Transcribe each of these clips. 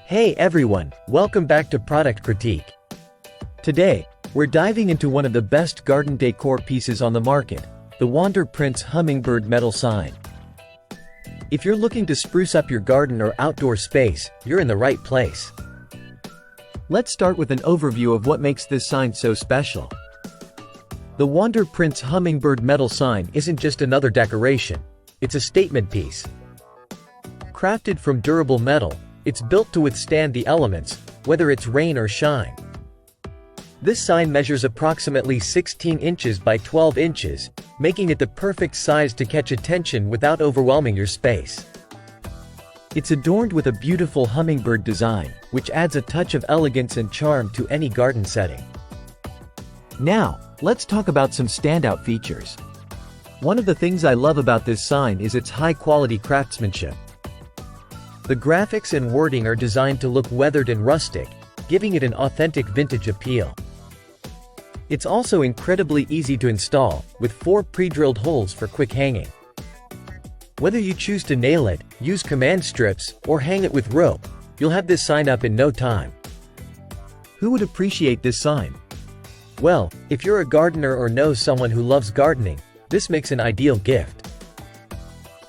Hey everyone, welcome back to Product Critique. Today, we're diving into one of the best garden decor pieces on the market, the Wanderlust hummingbird metal sign. If you're looking to spruce up your garden or outdoor space, you're in the right place. Let's start with an overview of what makes this sign so special. The Wanderlust hummingbird metal sign isn't just another decoration, it's a statement piece. Crafted from durable metal, it's built to withstand the elements, whether it's rain or shine. This sign measures approximately 16 inches by 12 inches, making it the perfect size to catch attention without overwhelming your space. It's adorned with a beautiful hummingbird design, which adds a touch of elegance and charm to any garden setting. Now, let's talk about some standout features. One of the things I love about this sign is its high-quality craftsmanship. The graphics and wording are designed to look weathered and rustic, giving it an authentic vintage appeal. It's also incredibly easy to install, with 4 pre-drilled holes for quick hanging. Whether you choose to nail it, use command strips, or hang it with rope, you'll have this sign up in no time. Who would appreciate this sign? Well, if you're a gardener or know someone who loves gardening, this makes an ideal gift.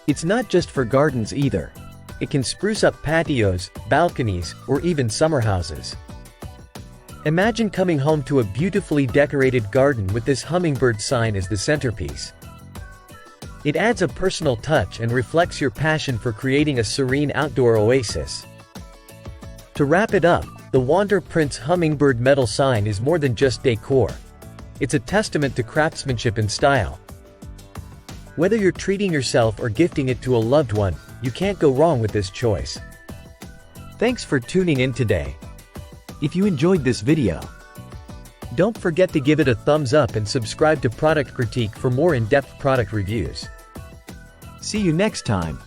It's not just for gardens either. It can spruce up patios, balconies, or even summer houses. Imagine coming home to a beautifully decorated garden with this hummingbird sign as the centerpiece. It adds a personal touch and reflects your passion for creating a serene outdoor oasis. To wrap it up, the Wanderlust hummingbird metal sign is more than just decor. It's a testament to craftsmanship and style. Whether you're treating yourself or gifting it to a loved one, you can't go wrong with this choice. Thanks for tuning in today. If you enjoyed this video, don't forget to give it a thumbs up and subscribe to Product Critique for more in-depth product reviews. See you next time.